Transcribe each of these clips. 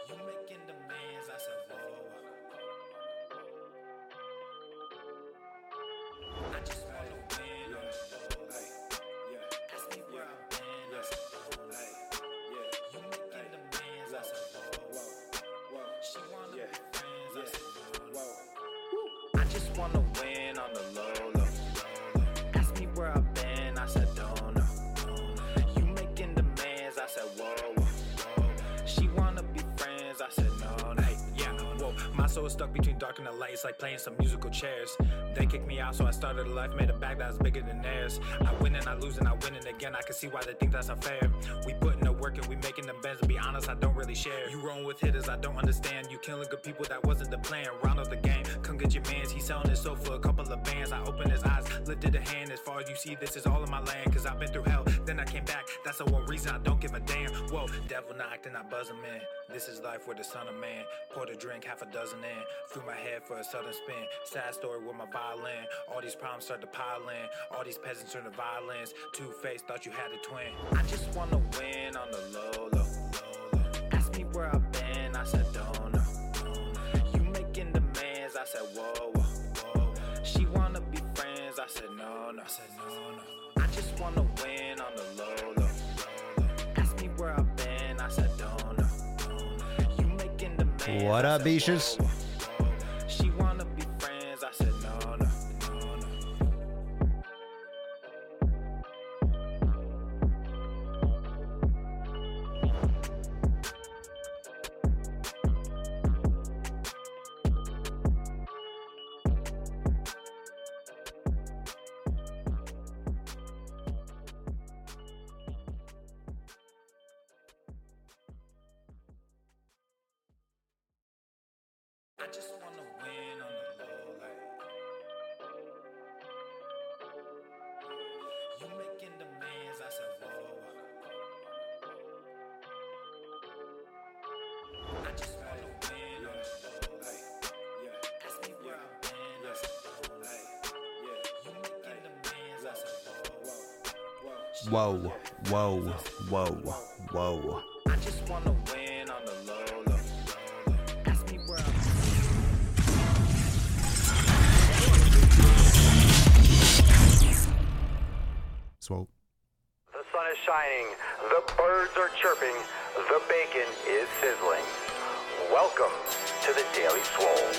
You making demands, I said, whoa. I just wanna win on the low. Ask me where I've been, I said, whoa. You making demands, I said, whoa. She wanna be friends, I said, no. I just wanna win on the low. Ask me where I've been, I said, don't know. You making demands, I said, whoa. She wanna be friends, I said, no. Hey, yeah, whoa. My soul is stuck between dark and the light. It's like playing some musical chairs. They kicked me out, so I started a life, made a bag that was bigger than theirs. I win and I lose and I win and again. I can see why they think that's unfair. We putting the work and we making them bends. To be honest, I don't really share. You rolling with hitters, I don't understand. You killing good people, that wasn't the plan. Round of the game, come get your mans. He's selling his soul for a couple of bands. I opened his eyes, lifted a hand. As far as you see, this is all in my land. Cause I've been through hell, then I came back. That's the one reason I don't give a damn. Whoa, devil knocked and I buzz him in. This is life with the son of man. Poured a drink, half a dozen in. Threw my head for a sudden spin. Sad story with my violin. All these problems start to pile in. All these peasants turn to violence. Two-faced, thought you had a twin. I just wanna win on the low. Ask me where I've been, I said don't know. You making demands, I said whoa. She wanna be friends, I said no. I just wanna win on the low. Ask me where I've been, I said don't know. You making demands. What up, Beaches? She wanna be friends, I said no. I just wanna win on the low. You making demands, I said whoa. I just wanna win on the low. Ask me where I've been, I said don't. You making demands, I said whoa. Whoa. I just wanna win on the low. Ask me where I've Swole. The sun is shining, the birds are chirping, the bacon is sizzling. Welcome to the Daily Swole.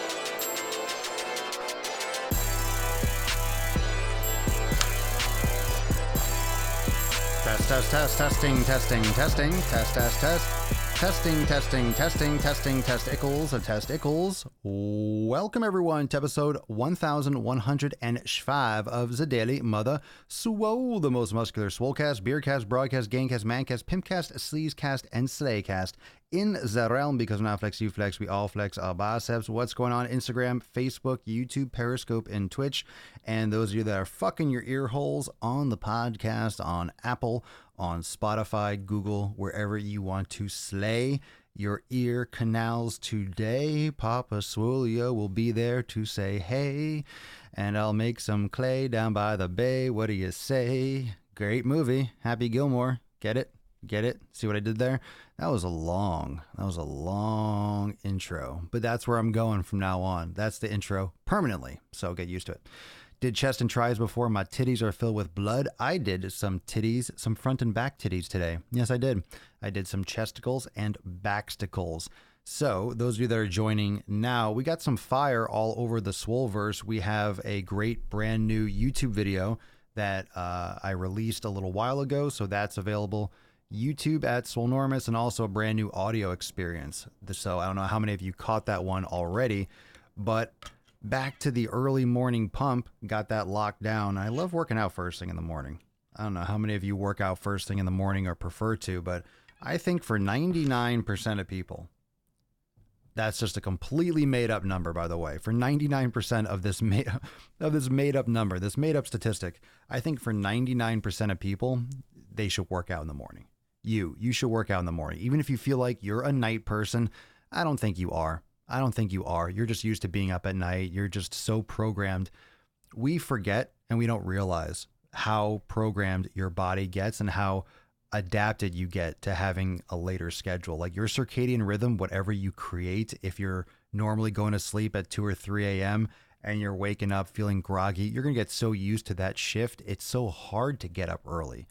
Testing, testicles. Welcome everyone to episode 1105 of the Daily Mother Swole, the most muscular swolecast, beercast, broadcast, gangcast, mancast, pimpcast, sleazecast, and slaycast in the realm, because when I flex, you flex, we all flex our biceps. What's going on? Instagram, Facebook, YouTube, Periscope, and Twitch. And those of you that are fucking your ear holes on the podcast, on Apple, on Spotify, Google, wherever you want to slay your ear canals today, Papa Swolio will be there to say hey, and I'll make some clay down by the bay. What do you say? Great movie. Happy Gilmore. Get it? See what I did there? That was a long intro, but that's where I'm going from now on. That's the intro permanently, so get used to it. Did chest and tries before. My titties are filled with blood. I did some titties, some front and back titties today. Yes, I did. I did some chesticles and backsticles. So those of you that are joining now, we got some fire all over the Swoleverse. We have a great brand new YouTube video that I released a little while ago. So that's available YouTube at Swolenormous, and also a brand new audio experience. So I don't know how many of you caught that one already, but back to the early morning pump, got that locked down. I love working out first thing in the morning. I don't know how many of you work out first thing in the morning or prefer to, but I think for 99% of people, that's just a completely made up number, by the way. For 99% of this made up number, this made up statistic, I think for 99% of people, they should work out in the morning. You should work out in the morning. Even if you feel like you're a night person, I don't think you are. You're just used to being up at night. You're just so programmed. We forget and we don't realize how programmed your body gets and how adapted you get to having a later schedule. Like your circadian rhythm, whatever you create, if you're normally going to sleep at 2 or 3 a.m. and you're waking up feeling groggy, you're going to get so used to that shift. It's so hard to get up early.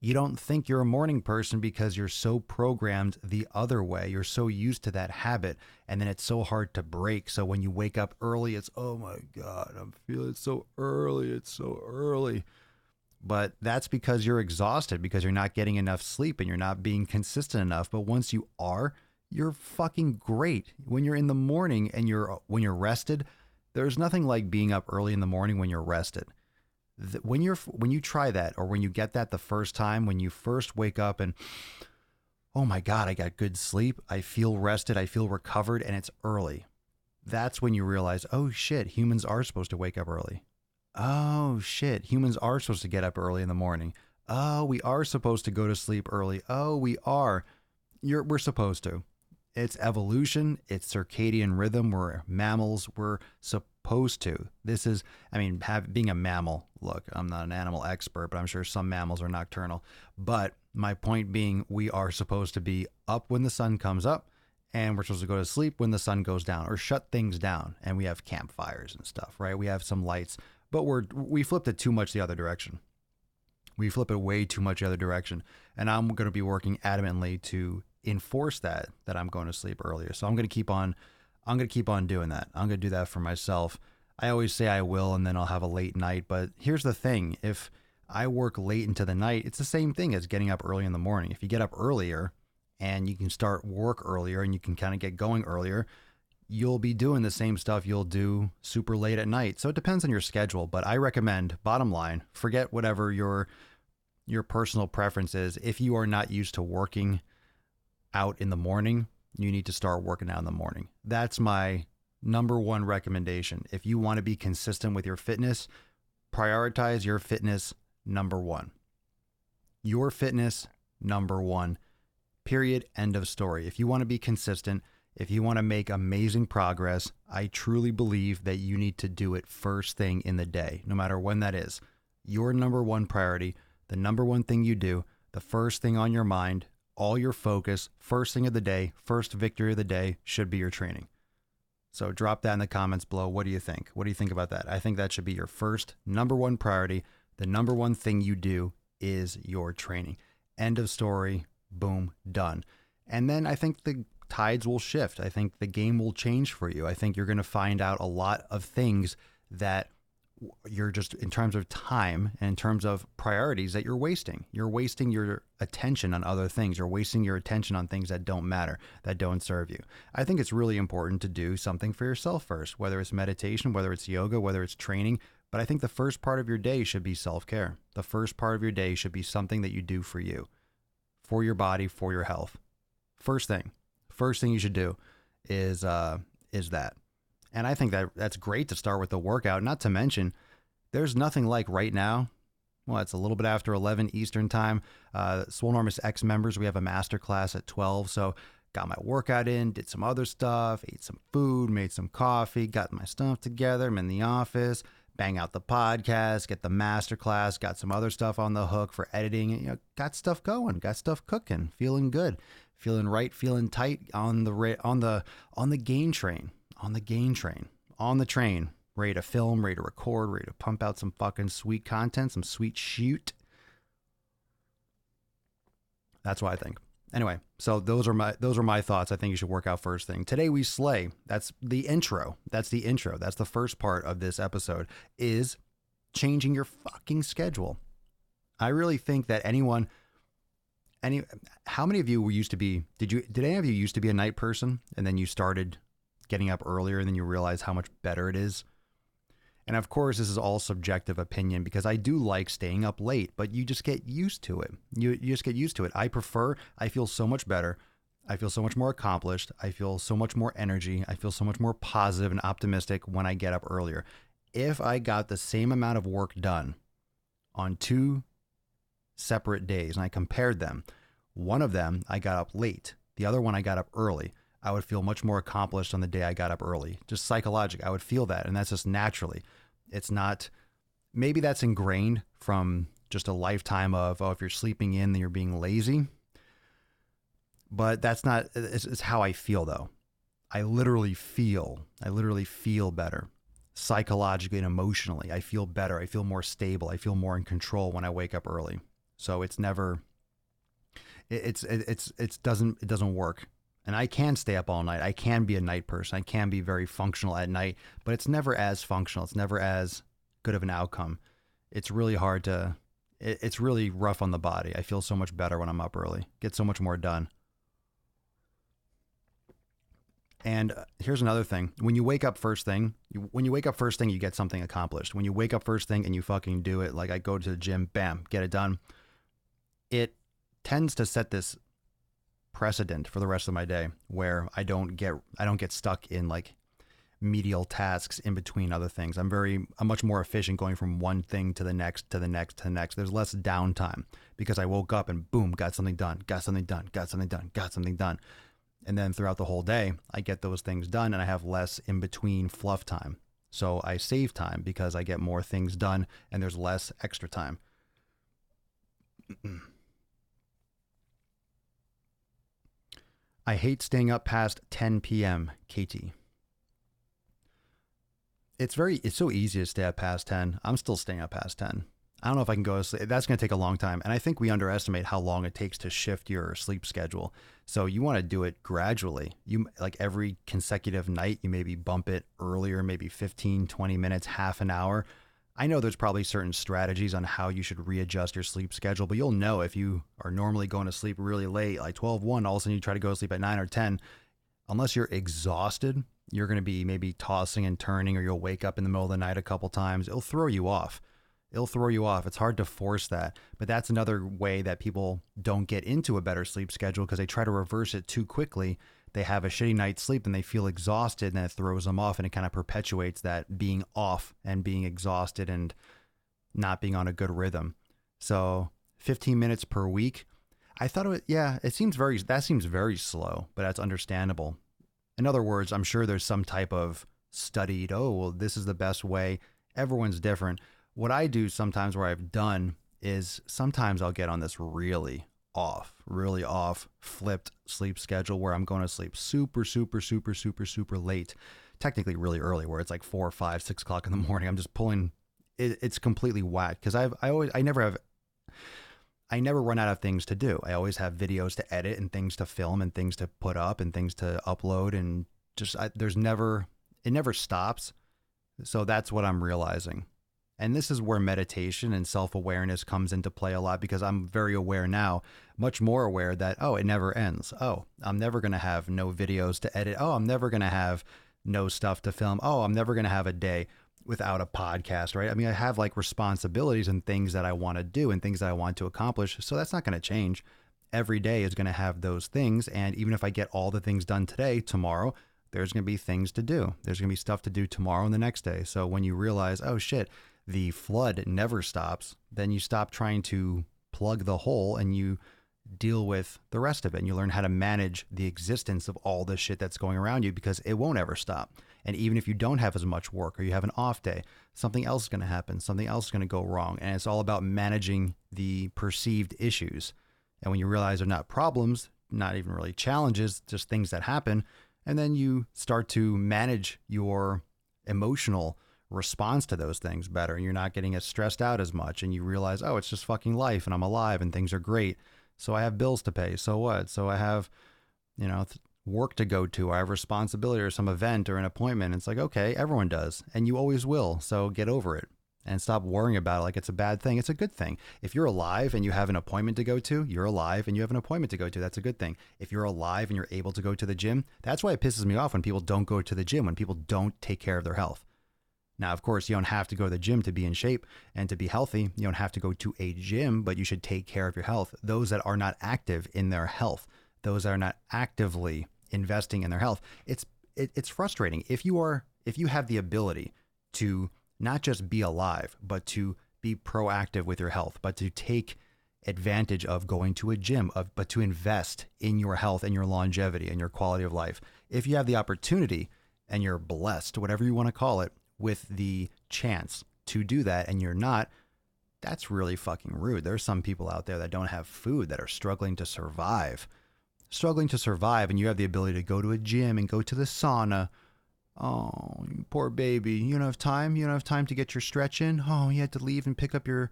You don't think you're a morning person because you're so programmed the other way. You're so used to that habit, and then it's so hard to break. So when you wake up early, it's, oh my God, I'm feeling so early. It's so early. But that's because you're exhausted, because you're not getting enough sleep and you're not being consistent enough. But once you are, you're fucking great. When you're in the morning and when you're rested, there's nothing like being up early in the morning when you're rested. When you try that, or when you get that the first time, when you first wake up and, oh my God, I got good sleep, I feel rested, I feel recovered, and it's early. That's when you realize, oh shit, humans are supposed to wake up early. Oh shit, humans are supposed to get up early in the morning. Oh, we are supposed to go to sleep early. Oh, we are. We're supposed to. It's evolution. It's circadian rhythm. We're mammals. We're supposed to. This is, being a mammal, look, I'm not an animal expert, but I'm sure some mammals are nocturnal. But my point being, we are supposed to be up when the sun comes up, and we're supposed to go to sleep when the sun goes down, or shut things down. And we have campfires and stuff, right? We have some lights, but we flipped it too much the other direction. We flip it way too much the other direction. And I'm going to be working adamantly to enforce that I'm going to sleep earlier. So I'm going to keep on doing that. I'm going to do that for myself. I always say I will, and then I'll have a late night. But here's the thing. If I work late into the night, it's the same thing as getting up early in the morning. If you get up earlier and you can start work earlier and you can kind of get going earlier, you'll be doing the same stuff you'll do super late at night. So it depends on your schedule, but I recommend, bottom line, forget whatever your personal preference is. If you are not used to working out in the morning, you need to start working out in the morning. That's my number one recommendation. If you want to be consistent with your fitness, prioritize your fitness number one. Your fitness number one. Period. End of story. If you want to be consistent, if you want to make amazing progress, I truly believe that you need to do it first thing in the day, no matter when that is. Your number one priority, the number one thing you do, the first thing on your mind, all your focus, first thing of the day, first victory of the day should be your training. So drop that in the comments below. What do you think? What do you think about that? I think that should be your first number one priority. The number one thing you do is your training. End of story. Boom, done. And then I think the tides will shift. I think the game will change for you. I think you're going to find out a lot of things that you're just, in terms of time and in terms of priorities, that you're wasting. You're wasting your attention on other things. You're wasting your attention on things that don't matter, that don't serve you. I think it's really important to do something for yourself first, whether it's meditation, whether it's yoga, whether it's training. But I think the first part of your day should be self-care. The first part of your day should be something that you do for you, for your body, for your health. First thing you should do is that. And I think that's great to start with a workout. Not to mention, there's nothing like right now. Well, it's a little bit after 11 Eastern time. Swole Enormous X members, we have a masterclass at 12. So got my workout in, did some other stuff, ate some food, made some coffee, got my stuff together. I'm in the office, bang out the podcast, get the masterclass, got some other stuff on the hook for editing. Got stuff going, got stuff cooking, feeling good, feeling right, feeling tight on the gain train. On the train, ready to film, ready to record, ready to pump out some fucking sweet content, some sweet shoot. That's what I think. Anyway, so those are my thoughts. I think you should work out first thing. Today we slay. That's the intro. That's the first part of this episode, is changing your fucking schedule. I really think that how many of you used to be, did any of you used to be a night person and then you started getting up earlier and then you realize how much better it is? And of course, this is all subjective opinion, because I do like staying up late, but you just get used to it. You just get used to it. I feel so much better. I feel so much more accomplished. I feel so much more energy. I feel so much more positive and optimistic when I get up earlier. If I got the same amount of work done on 2 separate days and I compared them, one of them I got up late, the other one I got up early, I would feel much more accomplished on the day I got up early. Just psychologically, I would feel that. And that's just naturally. It's not, maybe that's ingrained from just a lifetime of, oh, if you're sleeping in, then you're being lazy. But that's not, it's how I feel though. I literally feel better psychologically and emotionally. I feel better. I feel more stable. I feel more in control when I wake up early. So it's never, it doesn't work. And I can stay up all night. I can be a night person. I can be very functional at night, but it's never as functional. It's never as good of an outcome. It's really hard to, it's really rough on the body. I feel so much better when I'm up early, get so much more done. And here's another thing. When you wake up first thing, you get something accomplished. When you wake up first thing and you fucking do it, like I go to the gym, bam, get it done. It tends to set this precedent for the rest of my day where I don't get stuck in like medial tasks in between other things. I'm much more efficient going from one thing to the next, to the next, to the next. There's less downtime because I woke up and boom, got something done. And then throughout the whole day, I get those things done and I have less in between fluff time. So I save time because I get more things done and there's less extra time. I hate staying up past 10 p.m., Katie. It's so easy to stay up past 10. I'm still staying up past 10. I don't know if I can go to sleep. That's going to take a long time. And I think we underestimate how long it takes to shift your sleep schedule. So you want to do it gradually. You like every consecutive night, you maybe bump it earlier, maybe 15, 20 minutes, half an hour. I know there's probably certain strategies on how you should readjust your sleep schedule, but you'll know if you are normally going to sleep really late, like 12, 1, all of a sudden you try to go to sleep at 9 or 10, unless you're exhausted, you're going to be maybe tossing and turning, or you'll wake up in the middle of the night a couple times. It'll throw you off. It's hard to force that. But that's another way that people don't get into a better sleep schedule because they try to reverse it too quickly. They have a shitty night's sleep and they feel exhausted, and then it throws them off, and it kind of perpetuates that being off and being exhausted and not being on a good rhythm. So 15 minutes per week. I thought that seems very slow, but that's understandable. In other words, I'm sure there's some type of studied, this is the best way. Everyone's different. What I do sometimes, where I've done, is sometimes I'll get on this really off, flipped sleep schedule where I'm going to sleep super late, technically really early, where it's like 4, 5, 6 o'clock in the morning. I'm just pulling, it's completely whacked because I never run out of things to do. I always have videos to edit and things to film and things to put up and things to upload, and just, it never stops. So that's what I'm realizing. And this is where meditation and self-awareness comes into play a lot, because I'm very aware now, much more aware that, it never ends. I'm never going to have no videos to edit. I'm never going to have no stuff to film. I'm never going to have a day without a podcast, right? I mean, I have like responsibilities and things that I want to do and things that I want to accomplish. So that's not going to change. Every day is going to have those things. And even if I get all the things done today, tomorrow, there's going to be things to do. There's going to be stuff to do tomorrow and the next day. So when you realize, the flood never stops, then you stop trying to plug the hole and you deal with the rest of it. And you learn how to manage the existence of all the shit that's going around you, because it won't ever stop. And even if you don't have as much work or you have an off day, something else is going to happen. Something else is going to go wrong. And it's all about managing the perceived issues. And when you realize they're not problems, not even really challenges, just things that happen, and then you start to manage your emotional response to those things better, and you're not getting as stressed out as much, and you realize, it's just fucking life and I'm alive and things are great. So I have bills to pay. So what? So I have, work to go to. I have responsibility or some event or an appointment. It's like, okay, everyone does, and you always will. So get over it and stop worrying about it like it's a bad thing. It's a good thing. If you're alive and you have an appointment to go to, you're alive and you have an appointment to go to. That's a good thing. If you're alive and you're able to go to the gym, that's why it pisses me off when people don't go to the gym, when people don't take care of their health. Now, of course, you don't have to go to the gym to be in shape and to be healthy. You don't have to go to a gym, but you should take care of your health. Those that are not active in their health, those that are not actively investing in their health, it's frustrating. If you have the ability to not just be alive, but to be proactive with your health, but to take advantage of going to a gym, but to invest in your health and your longevity and your quality of life. If you have the opportunity and you're blessed, whatever you want to call it, with the chance to do that, and you're not, That's really fucking rude. There's some people out there that don't have food, that are struggling to survive. Struggling to survive, and you have the ability to go to a gym and go to the sauna. Oh, you poor baby. You don't have time? You don't have time to get your stretch in? Oh, you had to leave and pick up your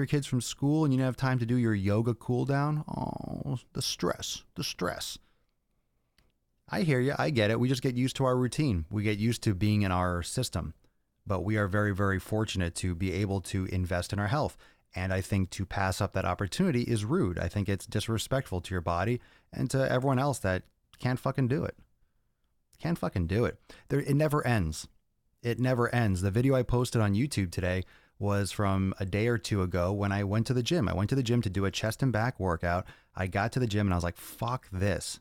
kids from school, and you don't have time to do your yoga cool down? Oh, the stress. The stress. I hear you. I get it. We just get used to our routine. We get used to being in our system. But we are very, very fortunate to be able to invest in our health. And I think to pass up that opportunity is rude. I think it's disrespectful to your body and to everyone else that can't fucking do it. Can't fucking do it. It never ends. It never ends. The video I posted on YouTube today was from a day or two ago when I went to the gym. I went to the gym to do a chest and back workout. I got to the gym and I was like, fuck this.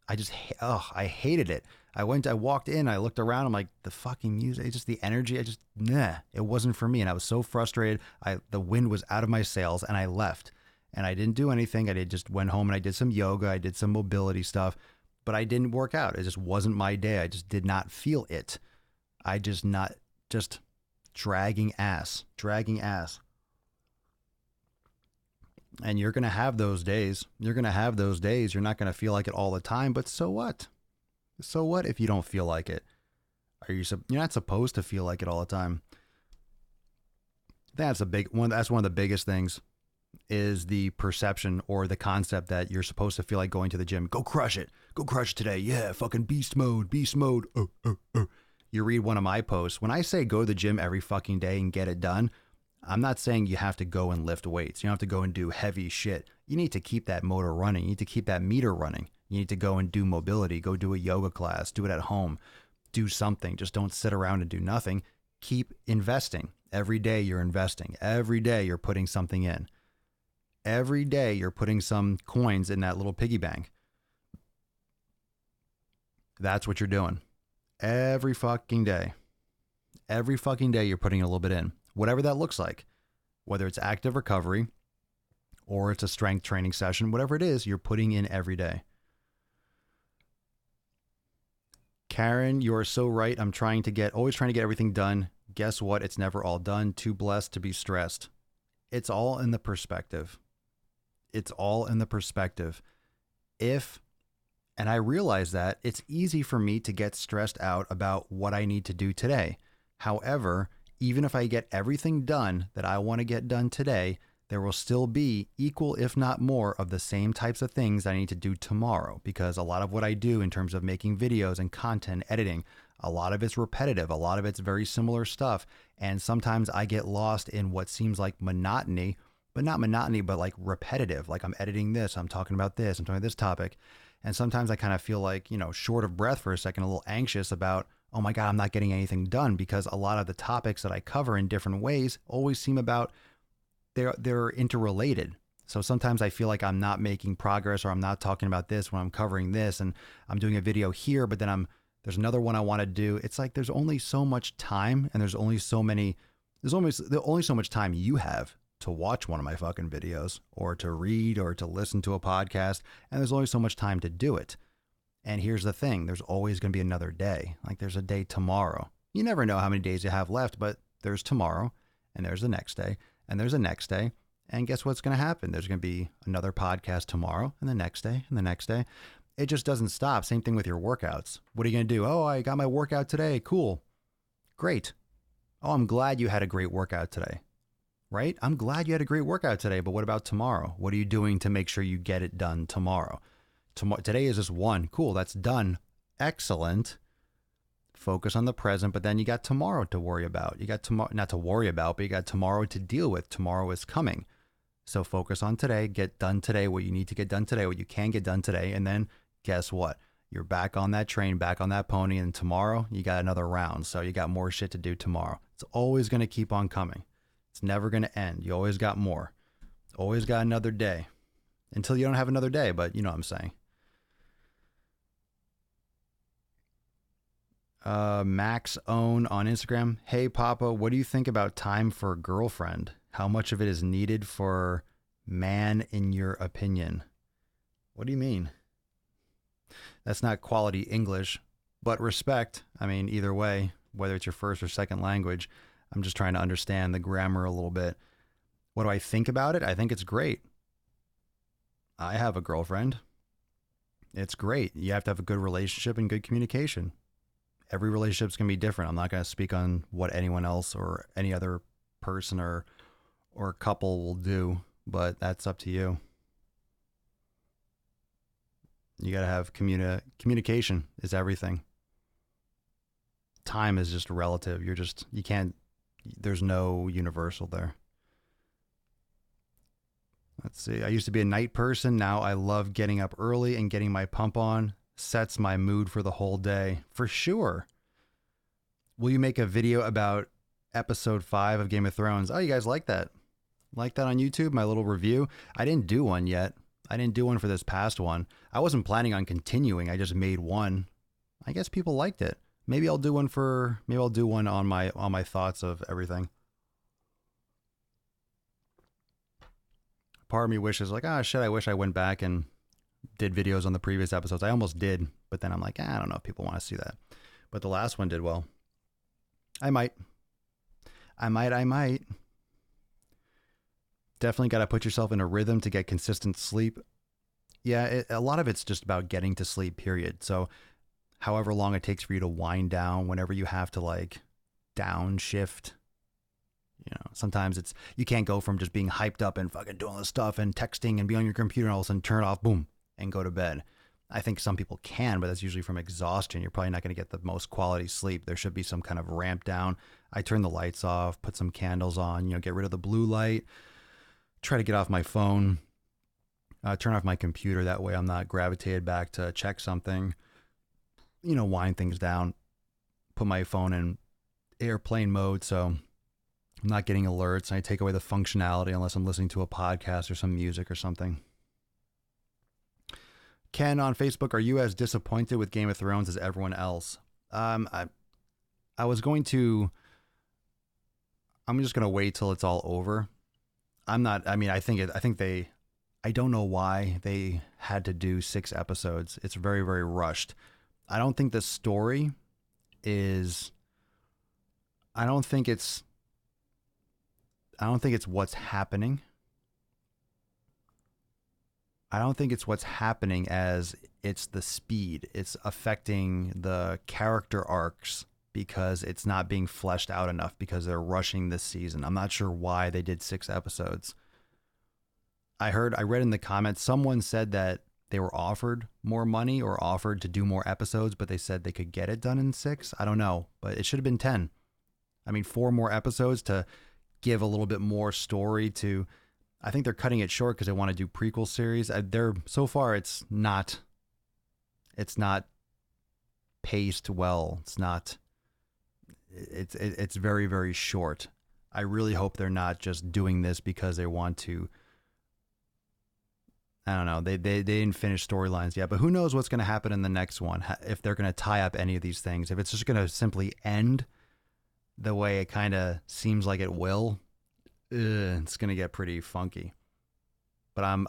I hated it. I walked in, I looked around, I'm like, the fucking music, it's just the energy, it wasn't for me. And I was so frustrated. The wind was out of my sails and I left and I didn't do anything. I just went home and I did some yoga. I did some mobility stuff, but I didn't work out. It just wasn't my day. I just did not feel it. Just dragging ass. And you're going to have those days. You're not going to feel like it all the time, but so what? So what if you don't feel like it? You're not supposed to feel like it all the time. That's one of the biggest things is the perception or the concept that you're supposed to feel like going to the gym. Go crush it today. Yeah, fucking beast mode. You read one of my posts. When I say go to the gym every fucking day and get it done, I'm not saying you have to go and lift weights. You don't have to go and do heavy shit. You need to keep that motor running. You need to keep that meter running. You need to go and do mobility. Go do a yoga class. Do it at home. Do something. Just don't sit around and do nothing. Keep investing. Every day you're investing. Every day you're putting something in. Every day you're putting some coins in that little piggy bank. That's what you're doing. Every fucking day. Every fucking day you're putting a little bit in. Whatever that looks like, whether it's active recovery or it's a strength training session, whatever it is, you're putting in every day. Karen, you are so right. I'm always trying to get everything done. Guess what? It's never all done. Too blessed to be stressed. It's all in the perspective. And I realize that it's easy for me to get stressed out about what I need to do today. However, even if I get everything done that I want to get done today, there will still be equal, if not more, of the same types of things I need to do tomorrow, because a lot of what I do in terms of making videos and content editing, a lot of it's repetitive. A lot of it's very similar stuff. And sometimes I get lost in what seems like monotony, but not monotony, but like repetitive. Like I'm editing this, I'm talking about this, I'm talking about this topic. And sometimes I kind of feel like, short of breath for a second, a little anxious about, oh my God, I'm not getting anything done, because a lot of the topics that I cover in different ways always seem they're interrelated. So sometimes I feel like I'm not making progress, or I'm not talking about this when I'm covering this, and I'm doing a video here, but then there's another one I want to do. It's like there's only so much time, and there's only so much time you have to watch one of my fucking videos, or to read, or to listen to a podcast, and there's only so much time to do it. And here's the thing, there's always going to be another day. Like there's a day tomorrow. You never know how many days you have left, but there's tomorrow, and there's the next day, and there's the next day. And guess what's going to happen? There's going to be another podcast tomorrow, and the next day, and the next day. It just doesn't stop. Same thing with your workouts. What are you going to do? Oh, I got my workout today. Cool. Great. Oh, I'm glad you had a great workout today. Right? I'm glad you had a great workout today, but what about tomorrow? What are you doing to make sure you get it done tomorrow? Today is just one. Cool. That's done. Excellent. Focus on the present, but then you got tomorrow to worry about. You got tomorrow, not to worry about, but you got tomorrow to deal with. Tomorrow is coming. So focus on today, get done today, what you need to get done today, what you can get done today. And then guess what? You're back on that train, back on that pony. And tomorrow you got another round. So you got more shit to do tomorrow. It's always going to keep on coming. It's never going to end. You always got more. Always got another day until you don't have another day. But you know what I'm saying. Max Own on Instagram. Hey, Papa, what do you think about time for a girlfriend? How much of it is needed for man, in your opinion? What do you mean? That's not quality English, but respect. I mean, either way, whether it's your first or second language, I'm just trying to understand the grammar a little bit. What do I think about it? I think it's great. I have a girlfriend. It's great. You have to have a good relationship and good communication. Every relationship's going to be different. I'm not going to speak on what anyone else or any other person or couple will do, but that's up to you. You got to have communication is everything. Time is just relative. You can't, there's no universal there. Let's see. I used to be a night person. Now I love getting up early and getting my pump on. Sets my mood for the whole day. For sure. Will you make a video about episode 5 of Game of Thrones? Oh, you guys like that? Like that on YouTube? My little review? I didn't do one yet. I didn't do one for this past one. I wasn't planning on continuing. I just made one. I guess people liked it. Maybe I'll do one on my thoughts of everything. Part of me wishes like, shit, I wish I went back and did videos on the previous episodes. I almost did, but then I'm like, I don't know if people want to see that. But the last one did well. I might. Definitely got to put yourself in a rhythm to get consistent sleep. Yeah, a lot of it's just about getting to sleep, period. So however long it takes for you to wind down, whenever you have to like downshift, sometimes you can't go from just being hyped up and fucking doing all this stuff and texting and be on your computer and all of a sudden turn it off, boom, and go to bed. I think some people can, but that's usually from exhaustion. You're probably not going to get the most quality sleep. There should be some kind of ramp down. I turn the lights off, put some candles on, get rid of the blue light, try to get off my phone, turn off my computer. That way I'm not gravitated back to check something, wind things down, put my phone in airplane mode. So I'm not getting alerts. I take away the functionality unless I'm listening to a podcast or some music or something. Ken on Facebook, are you as disappointed with Game of Thrones as everyone else? I'm just going to wait till it's all over. I don't know why they had to do 6 episodes. It's very, very rushed. I don't think the story is, I don't think it's what's happening. I don't think it's what's happening as it's the speed. It's affecting the character arcs because it's not being fleshed out enough because they're rushing this season. I'm not sure why they did 6 episodes. I read in the comments, someone said that they were offered more money or offered to do more episodes, but they said they could get it done in 6. I don't know, but it should have been 10. 4 more episodes to give a little bit more story to. I think they're cutting it short because they want to do prequel series. So far it's not paced well. It's very, very short. I really hope they're not just doing this because they want to. I don't know. They didn't finish storylines yet, but who knows what's going to happen in the next one? If they're going to tie up any of these things, if it's just going to simply end the way it kind of seems like it will. It's gonna get pretty funky, but I'm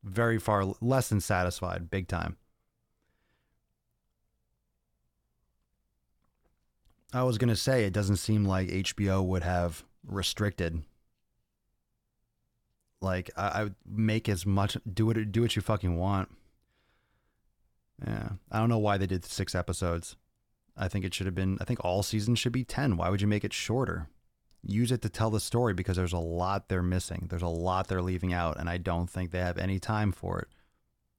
very far less than satisfied, big time. I was gonna say it doesn't seem like HBO would have restricted. Like I would make as much, do what you fucking want. Yeah, I don't know why they did 6 episodes. I think all seasons should be 10. Why would you make it shorter? Use it to tell the story because there's a lot they're missing. There's a lot they're leaving out, and I don't think they have any time for it.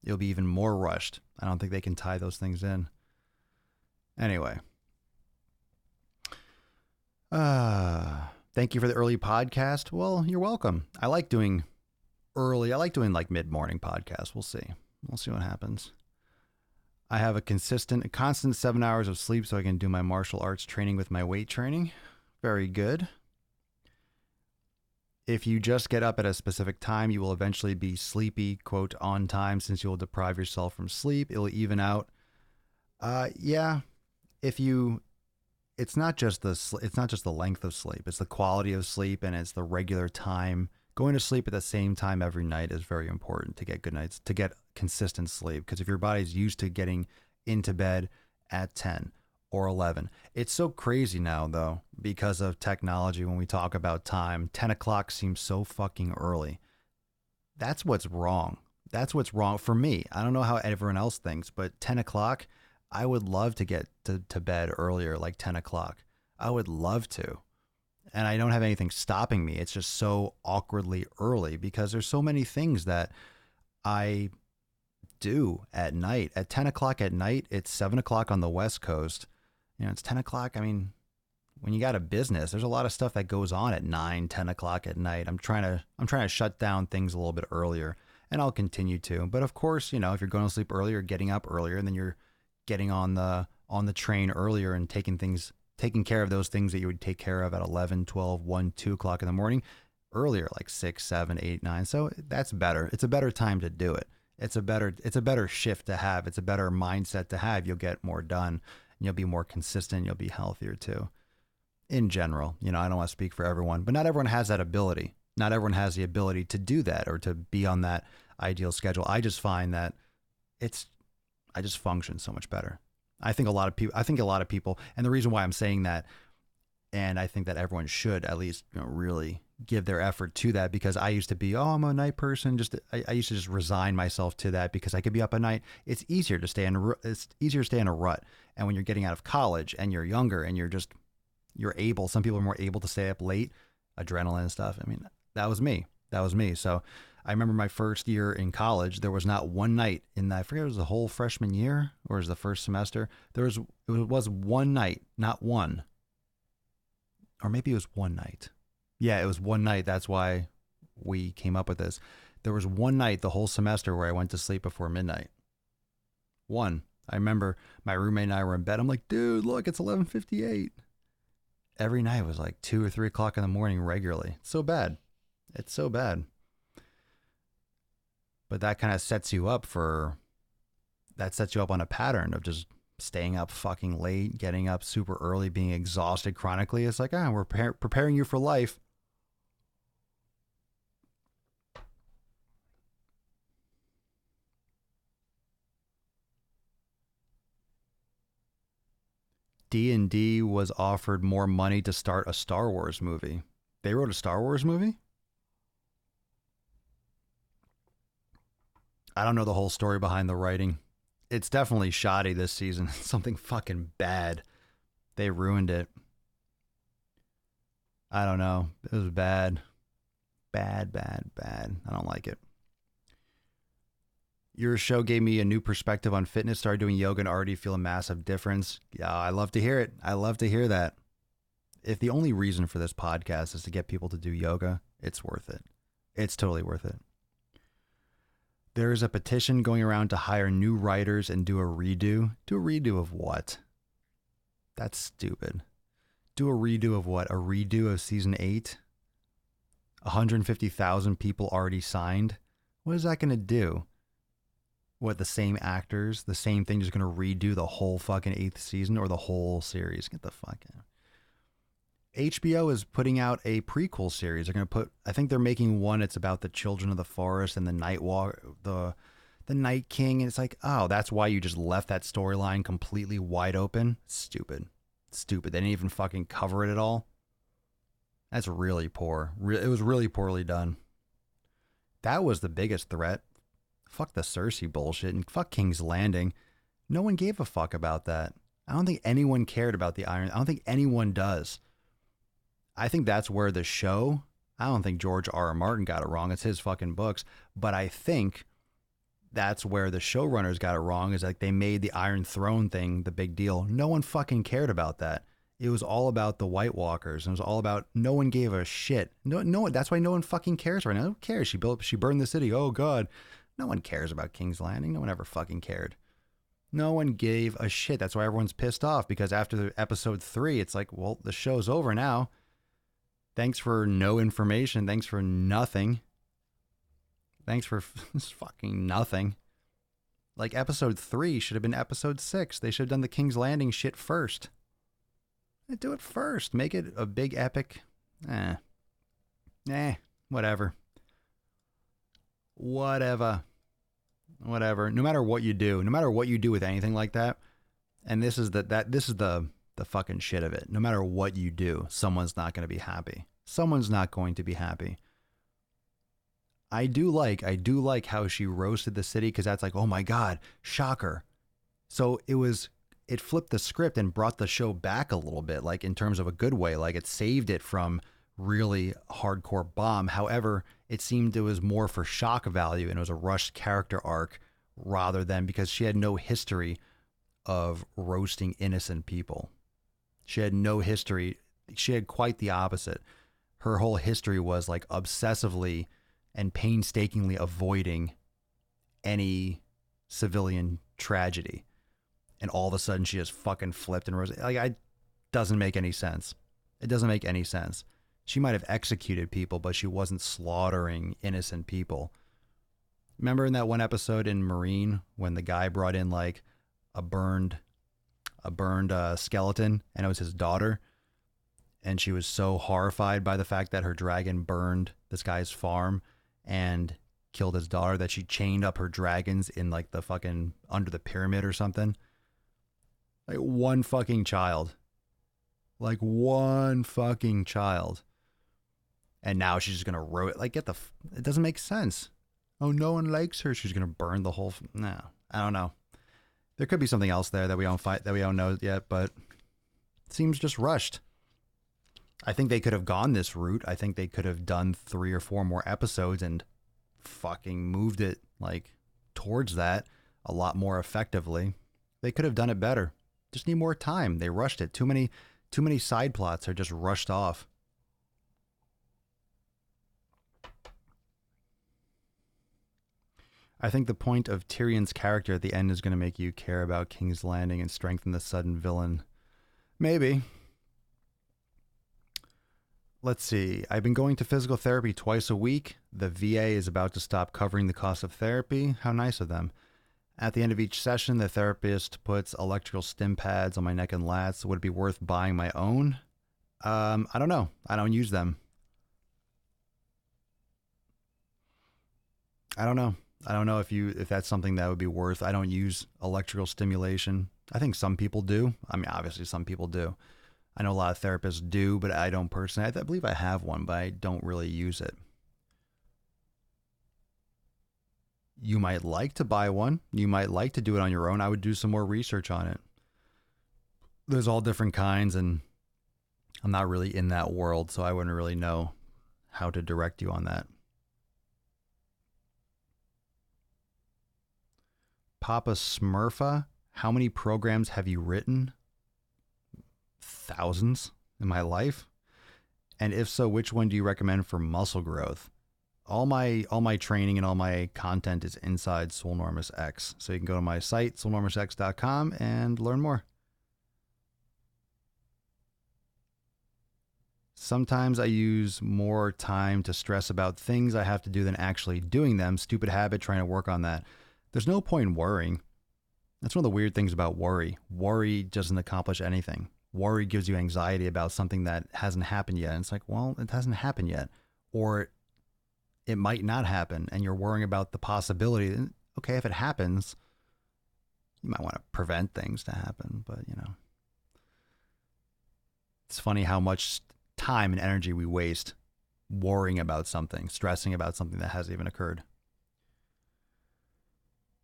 It'll be even more rushed. I don't think they can tie those things in. Anyway. Thank you for the early podcast. Well, you're welcome. I like doing early. I like doing like mid-morning podcasts. We'll see. We'll see what happens. I have a constant 7 hours of sleep so I can do my martial arts training with my weight training. Very good. If you just get up at a specific time, you will eventually be sleepy, quote, on time, since you will deprive yourself from sleep. It will even out. Yeah. It's not just the length of sleep. It's the quality of sleep, and it's the regular time. Going to sleep at the same time every night is very important to get good nights, to get consistent sleep. Because if your body's used to getting into bed at 10 or 11. It's so crazy now, though, because of technology. When we talk about time, 10 o'clock seems so fucking early. That's what's wrong. That's what's wrong for me. I don't know how everyone else thinks, but 10 o'clock, I would love to get to bed earlier, like 10 o'clock. I would love to. And I don't have anything stopping me. It's just so awkwardly early because there's so many things that I do at night. At 10 o'clock at night, it's 7 o'clock on the West Coast. You know, it's 10 o'clock. I mean, when you got a business, there's a lot of stuff that goes on at 9, 10 o'clock at night. I'm trying to shut down things a little bit earlier, and I'll continue to. But of course, you know, if you're going to sleep earlier, getting up earlier, and then you're getting on the train earlier and taking care of those things that you would take care of at 11, 12, 1, 2 o'clock in the morning earlier, like 6, 7, 8, 9. So that's better. It's a better time to do it. It's a better shift to have. It's a better mindset to have. You'll get more done, and you'll be more consistent. You'll be healthier too. In general, you know, I don't want to speak for everyone, but not everyone has that ability. Not everyone has the ability to do that or to be on that ideal schedule. I just find that I just function so much better. I think a lot of people, and the reason why I'm saying that, and I think that everyone should at least, you know, really give their effort to that, because I used to be, I'm a night person. I used to just resign myself to that because I could be up at night. It's easier to stay in a rut. And when you're getting out of college and you're younger and some people are more able to stay up late, adrenaline and stuff. I mean, that was me. So I remember my first year in college, there was not one night in that, I forget, it was the whole freshman year or it was the first semester. It was one night, not one, or maybe it was one night. Yeah, it was one night. That's why we came up with this. There was one night the whole semester where I went to sleep before midnight. One. I remember my roommate and I were in bed. I'm like, dude, look, it's 11:58. Every night was like 2 or 3 o'clock in the morning regularly. It's so bad. But that kind of sets you up on a pattern of just staying up fucking late, getting up super early, being exhausted chronically. It's like, we're preparing you for life. D&D was offered more money to start a Star Wars movie. They wrote a Star Wars movie? I don't know the whole story behind the writing. It's definitely shoddy this season. Something fucking bad. They ruined it. I don't know. It was bad. Bad. I don't like it. Your show gave me a new perspective on fitness. Started doing yoga and already feel a massive difference. Yeah, I love to hear it. I love to hear that. If the only reason for this podcast is to get people to do yoga, it's worth it. It's totally worth it. There is a petition going around to hire new writers and do a redo. Do a redo of what? That's stupid. Do a redo of what? A redo of season 8? 150,000 people already signed? What is that going to do? What, the same actors, the same thing, just going to redo the whole fucking 8th season or the whole series? Get the fuck out. HBO is putting out a prequel series. They're going to I think they're making one. It's about the children of the forest and the the Night King. And it's like, oh, that's why you just left that storyline completely wide open. Stupid. They didn't even fucking cover it at all. That's really poor. It was really poorly done. That was the biggest threat. Fuck the Cersei bullshit and fuck King's Landing. No one gave a fuck about that. I don't think anyone cared about the Iron. I don't think anyone does. I think that's where the show, I don't think George R.R. Martin got it wrong. It's his fucking books. But I think that's where the showrunners got it wrong, is like they made the Iron Throne thing the big deal. No one fucking cared about that. It was all about the White Walkers. And it was all about, no one gave a shit. No, that's why no one fucking cares right now. Who cares? She burned the city. Oh, God. No one cares about King's Landing. No one ever fucking cared. No one gave a shit. That's why everyone's pissed off, because after episode 3, it's like, well, the show's over now. Thanks for no information. Thanks for nothing. Thanks for fucking nothing. Like, episode 3 should have been episode 6. They should have done the King's Landing shit first. Do it first. Make it a big epic. Whatever. No matter what you do with anything like that, And this is the fucking shit of it. No matter what you do, someone's not going to be happy. Someone's not going to be happy. I do like how she roasted the city, because that's like, oh my God, shocker. So it flipped the script and brought the show back a little bit, like in terms of a good way. Like it saved it from really hardcore bomb. However, it seemed it was more for shock value, and it was a rushed character arc rather than, because she had no history of roasting innocent people. She had no history. She had quite the opposite. Her whole history was like obsessively and painstakingly avoiding any civilian tragedy. And all of a sudden she just fucking flipped and rose. Like, doesn't make any sense. It doesn't make any sense. She might have executed people, but she wasn't slaughtering innocent people. Remember in that one episode in Marine when the guy brought in like a burned skeleton, and it was his daughter, and she was so horrified by the fact that her dragon burned this guy's farm and killed his daughter that she chained up her dragons in like the fucking under the pyramid or something. Like one fucking child. Like one fucking child. And now she's just going to like, it doesn't make sense. Oh, no one likes her. She's going to burn the whole, no, I don't know. There could be something else there that we don't know yet, but it seems just rushed. I think they could have gone this route. I think they could have done 3 or 4 more episodes and fucking moved it like towards that a lot more effectively. They could have done it better. Just need more time. They rushed it. Too many side plots are just rushed off. I think the point of Tyrion's character at the end is going to make you care about King's Landing and strengthen the sudden villain. Maybe. Let's see. I've been going to physical therapy twice a week. The VA is about to stop covering the cost of therapy. How nice of them. At the end of each session, the therapist puts electrical stim pads on my neck and lats. Would it be worth buying my own? I don't know. I don't use them. I don't know. I don't know if that's something that would be worth. I don't use electrical stimulation. I think some people do. I mean, obviously some people do. I know a lot of therapists do, but I don't personally. I believe I have one, but I don't really use it. You might like to buy one. You might like to do it on your own. I would do some more research on it. There's all different kinds, and I'm not really in that world, so I wouldn't really know how to direct you on that. Papa Smurfa, how many programs have you written? Thousands in my life. And if so, which one do you recommend for muscle growth? All my training and all my content is inside Swolenormous X. So you can go to my site, swolenormousx.com, and learn more. Sometimes I use more time to stress about things I have to do than actually doing them. Stupid habit, trying to work on that. There's no point in worrying. That's one of the weird things about worry. Worry doesn't accomplish anything. Worry gives you anxiety about something that hasn't happened yet. And it's like, well, it hasn't happened yet. Or it might not happen, and you're worrying about the possibility. Okay, if it happens, you might want to prevent things to happen, but it's funny how much time and energy we waste worrying about something, stressing about something that hasn't even occurred.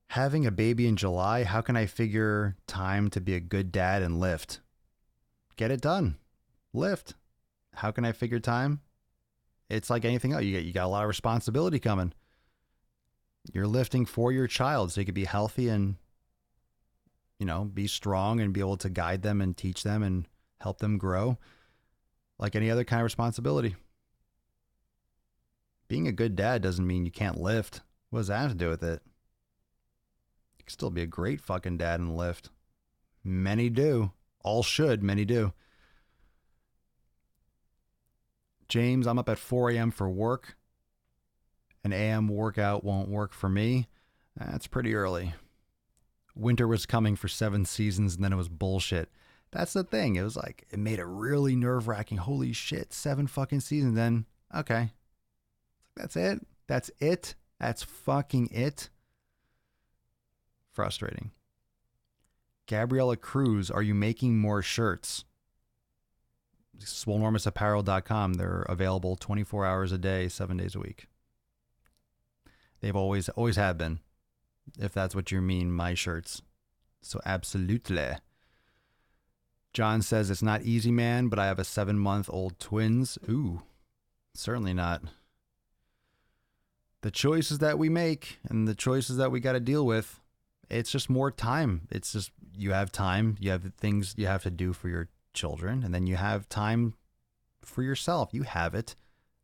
Having a baby in July, how can I figure time to be a good dad and lift? Get it done. Lift. How can I figure time? It's like anything else. You got a lot of responsibility coming. You're lifting for your child so you can be healthy and, be strong and be able to guide them and teach them and help them grow like any other kind of responsibility. Being a good dad doesn't mean you can't lift. What does that have to do with it? You can still be a great fucking dad and lift. Many do. All should. Many do. James, I'm up at 4 a.m. for work. An AM workout won't work for me. That's pretty early. Winter was coming for 7 seasons and then it was bullshit. That's the thing. It was like, it made it really nerve-wracking. Holy shit, 7 fucking seasons. Then, okay. That's it. That's it. That's fucking it. Frustrating. Gabriella Cruz, are you making more shirts? SwoleNormousApparel.com. They're available 24 hours a day, 7 days a week. They've always have been, if that's what you mean, my shirts. So absolutely. John says, it's not easy, man, but I have a 7-month-old twins. Ooh, certainly not. The choices that we make and the choices that we got to deal with, it's just more time. It's just, you have time, you have things you have to do for your children, and then you have time for yourself. You have it.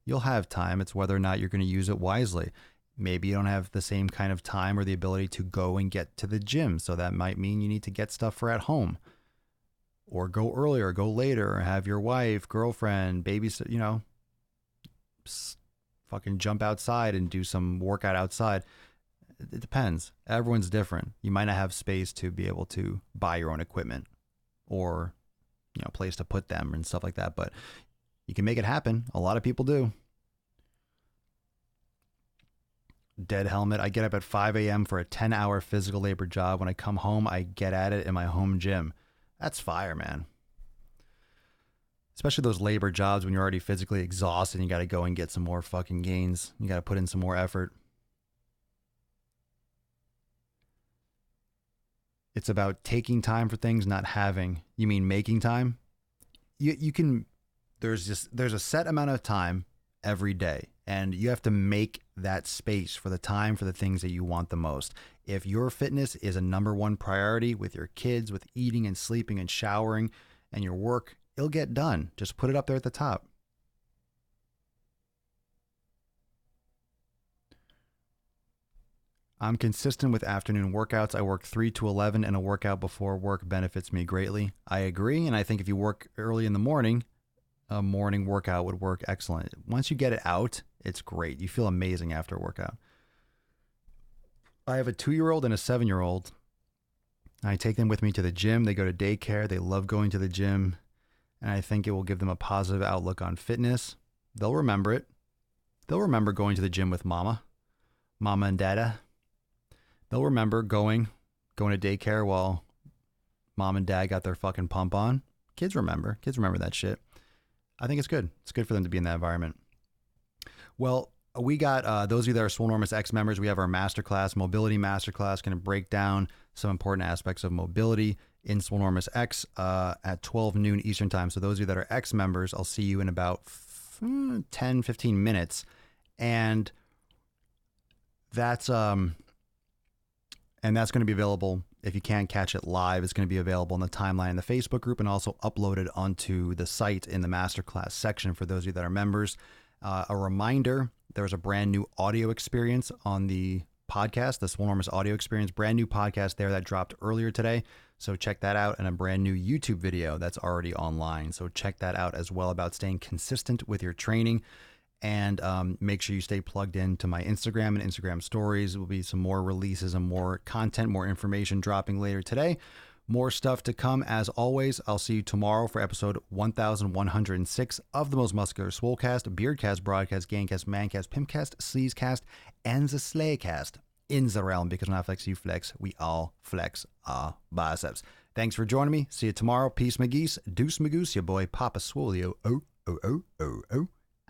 You'll have time. It's whether or not you're going to use it wisely. Maybe you don't have the same kind of time or the ability to go and get to the gym. So that might mean you need to get stuff for at home, or go earlier, go later, or have your wife, girlfriend, babysit, fucking jump outside and do some workout outside. It depends. Everyone's different. You might not have space to be able to buy your own equipment or, place to put them and stuff like that, but you can make it happen. A lot of people do. Dead Helmet, I get up at 5 a.m. for a 10-hour physical labor job. When I come home, I get at it in my home gym. That's fire, man. Especially those labor jobs when you're already physically exhausted and you got to go and get some more fucking gains. You got to put in some more effort. It's about taking time for things, not having. You mean making time? You can, there's a set amount of time every day, and you have to make that space for the time for the things that you want the most. If your fitness is a number one priority with your kids, with eating and sleeping and showering and your work, it'll get done. Just put it up there at the top. I'm consistent with afternoon workouts. I work 3 to 11, and a workout before work benefits me greatly. I agree, and I think if you work early in the morning, a morning workout would work excellent. Once you get it out, it's great. You feel amazing after a workout. I have a 2-year-old and a 7-year-old. I take them with me to the gym. They go to daycare. They love going to the gym, and I think it will give them a positive outlook on fitness. They'll remember it. They'll remember going to the gym with mama and dada. They'll remember going to daycare while mom and dad got their fucking pump on. Kids remember that shit. I think it's good. It's good for them to be in that environment. Well, we got, those of you that are Swolenormous X members, we have our masterclass, mobility masterclass, going to break down some important aspects of mobility in Swolenormous X at 12 noon Eastern time. So those of you that are X members, I'll see you in about 10, 15 minutes. And that's going to be available. If you can't catch it live, it's going to be available in the timeline in the Facebook group and also uploaded onto the site in the masterclass section for those of you that are members. A reminder, there's a brand new audio experience on the podcast, the Swolenormous audio experience, brand new podcast there that dropped earlier today. So check that out, and a brand new YouTube video that's already online. So check that out as well, about staying consistent with your training. And make sure you stay plugged in to my Instagram and Instagram stories. There will be some more releases and more content, more information dropping later today. More stuff to come as always. I'll see you tomorrow for episode 1106 of the Most Muscular Swolecast, Beardcast, Broadcast, Gaincast, Mancast, Pimpcast, Sleazecast, and the Slaycast in the realm, because when I flex, you flex, we all flex our biceps. Thanks for joining me. See you tomorrow. Peace, McGeese. Deuce, Magoose, your boy Papa Swolio.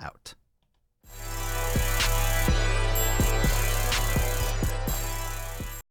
Out.